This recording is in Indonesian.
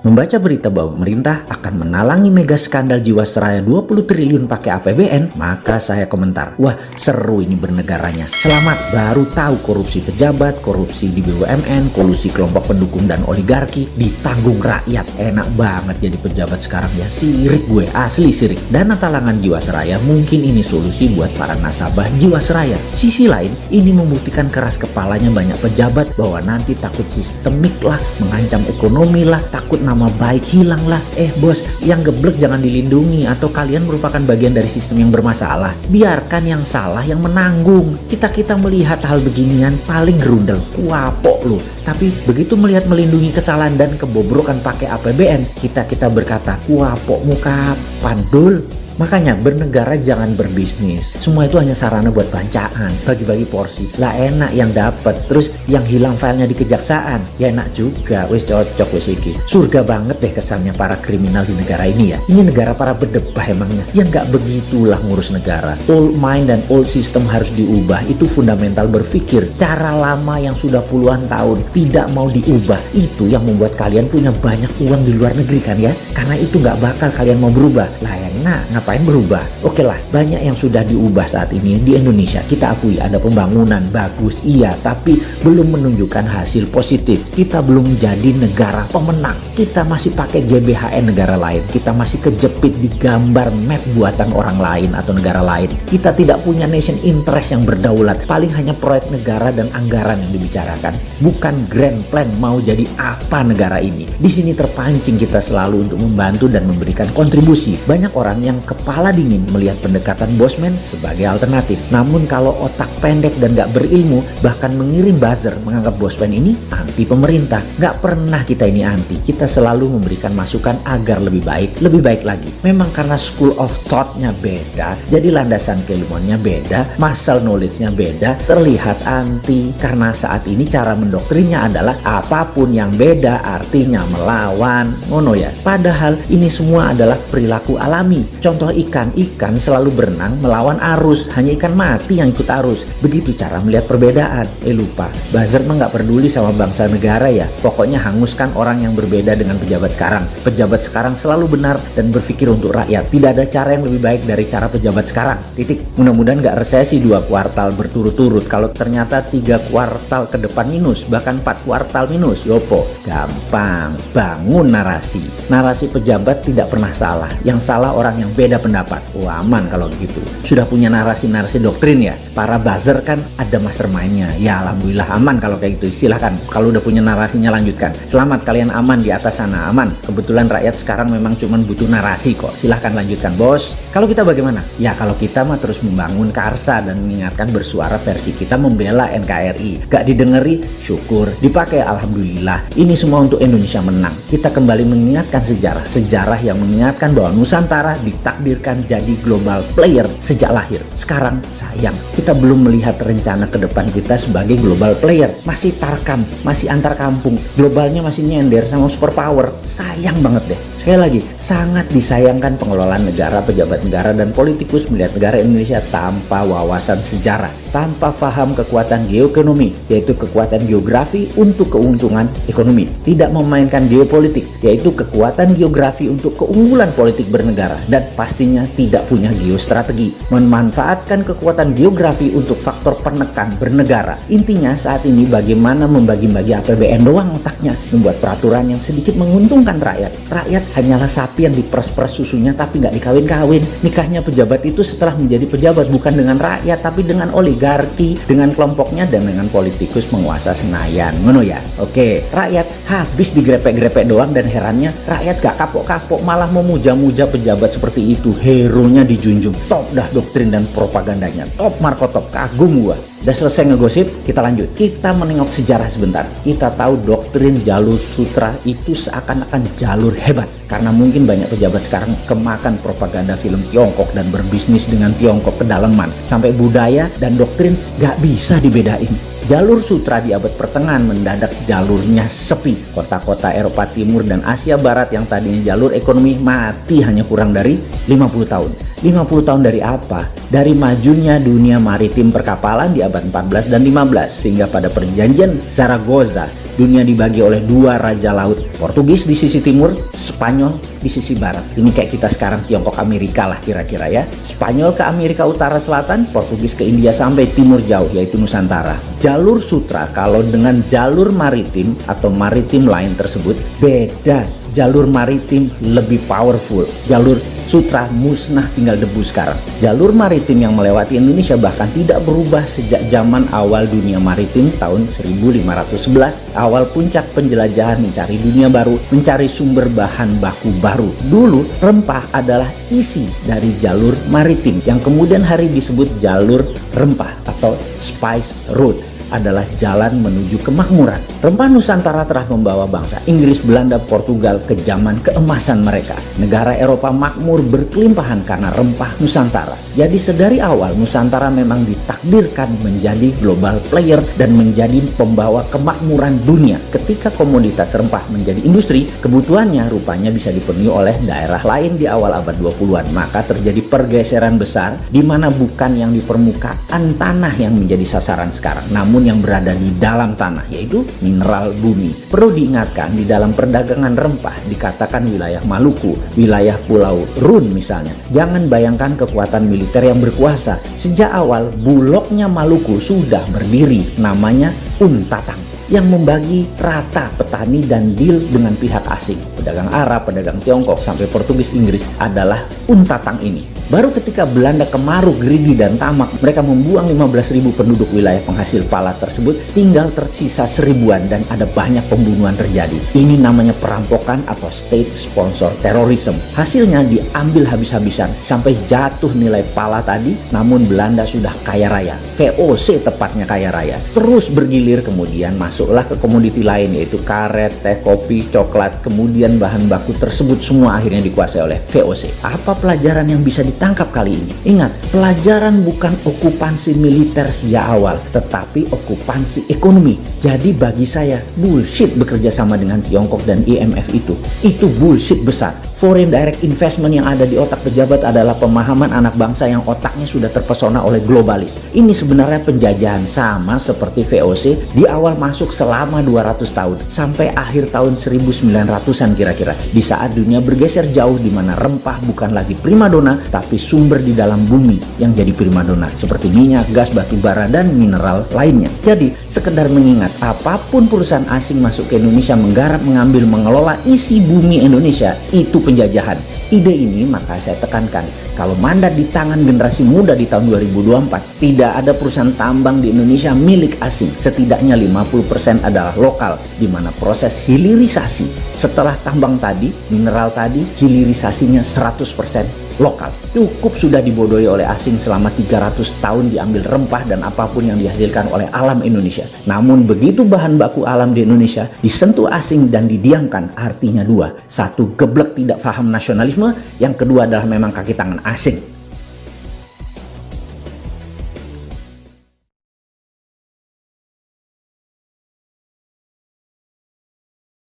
Membaca berita bahwa pemerintah akan menalangi mega skandal Jiwasraya 20 triliun pakai APBN, maka saya komentar, wah seru ini bernegaranya. Selamat, baru tahu korupsi pejabat, korupsi di BUMN, kolusi kelompok pendukung dan oligarki ditanggung rakyat. Enak banget jadi pejabat sekarang ya, sirik gue, asli sirik. Dana talangan Jiwasraya mungkin ini solusi buat para nasabah Jiwasraya. Sisi lain, ini membuktikan keras kepalanya banyak pejabat bahwa nanti takut sistemik lah, mengancam ekonomi lah, takut nama baik hilang lah. Bos, yang geblek jangan dilindungi atau kalian merupakan bagian dari sistem yang bermasalah. Biarkan yang salah yang menanggung. Kita melihat hal beginian paling gerundel, kuapok lu. Tapi begitu melihat melindungi kesalahan dan kebobrokan pakai APBN, kita berkata, kuapokmu kapan dul? Makanya bernegara jangan berbisnis. Semua itu hanya sarana buat bancaan, bagi-bagi porsi. Lah enak yang dapat, terus yang hilang filenya di kejaksaan. Ya enak juga, wis cocok wis iki. Surga banget deh kesannya para kriminal di negara ini ya. Ini negara para berdebah emangnya. Ya nggak begitulah ngurus negara. Old mind dan old system harus diubah. Itu fundamental berpikir. Cara lama yang sudah puluhan tahun tidak mau diubah. Itu yang membuat kalian punya banyak uang di luar negeri kan ya. Karena itu nggak bakal kalian mau berubah. Lah ngapain berubah? Oke lah, banyak yang sudah diubah saat ini di Indonesia. Kita akui ada pembangunan bagus, iya, tapi belum menunjukkan hasil positif. Kita belum jadi negara pemenang. Kita masih pakai GBHN negara lain. Kita masih kejepit di gambar map buatan orang lain atau negara lain. Kita tidak punya nation interest yang berdaulat. Paling hanya proyek negara dan anggaran yang dibicarakan. Bukan grand plan mau jadi apa negara ini. Di sini terpancing kita selalu untuk membantu dan memberikan kontribusi. Banyak orang yang kepala dingin melihat pendekatan bosman sebagai alternatif. Namun kalau otak pendek dan gak berilmu, bahkan mengirim buzzer menganggap bosman ini anti pemerintah. Gak pernah kita ini anti. Kita selalu memberikan masukan agar lebih baik lagi. Memang karena school of thought-nya beda, jadi landasan keilmuannya beda, muscle knowledge-nya beda, terlihat anti. Karena saat ini cara mendoktrinnya adalah apapun yang beda artinya melawan. Ngono ya. Padahal ini semua adalah perilaku alami. Contoh ikan selalu berenang melawan arus, hanya ikan mati yang ikut arus. Begitu cara melihat perbedaan. Lupa, buzzer mah nggak peduli sama bangsa negara ya. Pokoknya hanguskan orang yang berbeda dengan pejabat sekarang. Pejabat sekarang selalu benar dan berpikir untuk rakyat. Tidak ada cara yang lebih baik dari cara pejabat sekarang. Titik. Mudah-mudahan nggak resesi 2 kuartal berturut-turut. Kalau ternyata 3 kuartal ke depan minus, bahkan 4 kuartal minus, yopo. Gampang, bangun narasi. Narasi pejabat tidak pernah salah. Yang salah orang yang beda pendapat. Aman kalau begitu. Sudah punya narasi-narasi doktrin ya. Para buzzer kan ada mastermind-nya. Ya alhamdulillah aman kalau kayak gitu. Silahkan kalau udah punya narasinya lanjutkan. Selamat kalian aman di atas sana, aman. Kebetulan rakyat sekarang memang cuma butuh narasi kok. Silahkan lanjutkan bos. Kalau kita bagaimana? Ya kalau kita mah terus membangun karsa dan mengingatkan bersuara versi kita membela NKRI. Gak didengeri, syukur. Dipakai alhamdulillah. Ini semua untuk Indonesia menang. Kita kembali mengingatkan sejarah yang mengingatkan bahwa Nusantara ditakdirkan jadi global player sejak lahir. Sekarang sayang kita belum melihat rencana ke depan kita sebagai global player. Masih tarkam, masih antar kampung. Globalnya masih nyender sama superpower. Sayang banget deh. Sekali lagi, sangat disayangkan pengelolaan negara, pejabat negara dan politikus melihat negara Indonesia tanpa wawasan sejarah, tanpa paham kekuatan geoekonomi, yaitu kekuatan geografi untuk keuntungan ekonomi. Tidak memainkan geopolitik, yaitu kekuatan geografi untuk keunggulan politik bernegara. Dan pastinya tidak punya geostrategi, memanfaatkan kekuatan geografi untuk faktor penekan bernegara. Intinya saat ini bagaimana membagi-bagi APBN doang otaknya, membuat peraturan yang sedikit menguntungkan rakyat. Rakyat hanyalah sapi yang diperes-peres susunya tapi nggak dikawin-kawin. Nikahnya pejabat itu setelah menjadi pejabat bukan dengan rakyat tapi dengan oligarki, dengan kelompoknya dan dengan politikus penguasa Senayan. Ngono ya. Oke, rakyat habis digrepek-grepek doang dan herannya rakyat gak kapok-kapok malah memuja-muja pejabat seperti itu. Hero-nya dijunjung. Top dah doktrin dan propagandanya. Top Marco top. Kagum gua. Udah selesai ngegosip, kita lanjut. Kita menengok sejarah sebentar. Kita tahu doktrin jalur sutra itu seakan-akan jalur hebat. Karena mungkin banyak pejabat sekarang kemakan propaganda film Tiongkok dan berbisnis dengan Tiongkok kedalaman. Sampai budaya dan doktrin gak bisa dibedain. Jalur sutra di abad pertengahan mendadak jalurnya sepi. Kota-kota Eropa Timur dan Asia Barat yang tadinya jalur ekonomi mati hanya kurang dari 50 tahun. 50 tahun dari apa? Dari majunya dunia maritim perkapalan di abad 14 dan 15 sehingga pada perjanjian Zaragoza dunia dibagi oleh dua raja laut, Portugis di sisi timur, Spanyol di sisi barat. Ini kayak kita sekarang Tiongkok Amerika lah kira-kira ya. Spanyol ke Amerika Utara Selatan, Portugis ke India sampai timur jauh yaitu Nusantara. Jalur sutra kalau dengan jalur maritim atau maritim line tersebut beda. Jalur maritim lebih powerful. Jalur sutra musnah tinggal debu sekarang. Jalur maritim yang melewati Indonesia bahkan tidak berubah sejak zaman awal dunia maritim tahun 1511. Awal puncak penjelajahan mencari dunia baru, mencari sumber bahan baku baru. Dulu rempah adalah isi dari jalur maritim yang kemudian hari disebut jalur rempah atau spice road, adalah jalan menuju kemakmuran. Rempah Nusantara telah membawa bangsa Inggris, Belanda, Portugal ke zaman keemasan mereka. Negara Eropa makmur berkelimpahan karena rempah Nusantara. Jadi sedari awal Nusantara memang ditakdirkan menjadi global player dan menjadi pembawa kemakmuran dunia. Ketika komoditas rempah menjadi industri, kebutuhannya rupanya bisa dipenuhi oleh daerah lain di awal abad 20-an. Maka terjadi pergeseran besar di mana bukan yang di permukaan tanah yang menjadi sasaran sekarang, namun yang berada di dalam tanah, yaitu mineral bumi. Perlu diingatkan, di dalam perdagangan rempah dikatakan wilayah Maluku, wilayah Pulau Run misalnya. Jangan bayangkan kekuatan militer yang berkuasa. Sejak awal Bulognya Maluku sudah berdiri, namanya Untatang, yang membagi rata petani dan deal dengan pihak asing. Pedagang Arab, pedagang Tiongkok, sampai Portugis, Inggris adalah Untatang ini. Baru ketika Belanda kemaruk, greedy, dan tamak, mereka membuang 15.000 penduduk wilayah penghasil pala tersebut, tinggal tersisa 1000-an dan ada banyak pembunuhan terjadi. Ini namanya perampokan atau state sponsor terrorism. Hasilnya diambil habis-habisan sampai jatuh nilai pala tadi, namun Belanda sudah kaya raya. VOC tepatnya kaya raya. Terus bergilir, kemudian masuklah ke komoditi lain yaitu karet, teh, kopi, coklat, kemudian bahan baku tersebut semua akhirnya dikuasai oleh VOC. Apa pelajaran yang bisa ditangkap kali ini? Ingat, pelajaran bukan okupansi militer sejak awal, tetapi okupansi ekonomi. Jadi bagi saya, bullshit bekerja sama dengan Tiongkok dan IMF itu. Itu bullshit besar. Foreign direct investment yang ada di otak pejabat adalah pemahaman anak bangsa yang otaknya sudah terpesona oleh globalis. Ini sebenarnya penjajahan sama seperti VOC di awal masuk selama 200 tahun sampai akhir tahun 1900-an kira-kira. Di saat dunia bergeser jauh di mana rempah bukan lagi primadona tapi sumber di dalam bumi yang jadi primadona seperti minyak, gas, batu bara, dan mineral lainnya. Jadi sekedar mengingat, apapun perusahaan asing masuk ke Indonesia menggarap, mengambil, mengelola isi bumi Indonesia, itu penjajahan. Ide ini maka saya tekankan, kalau mandat di tangan generasi muda di tahun 2024, tidak ada perusahaan tambang di Indonesia milik asing. Setidaknya 50% adalah lokal, di mana proses hilirisasi setelah tambang tadi, mineral tadi, hilirisasinya 100% lokal. Cukup sudah dibodohi oleh asing selama 300 tahun diambil rempah dan apapun yang dihasilkan oleh alam Indonesia. Namun begitu bahan baku alam di Indonesia disentuh asing dan didiamkan, artinya dua. Satu, geblek tidak paham nasionalisme. Yang kedua adalah memang kaki tangan asing.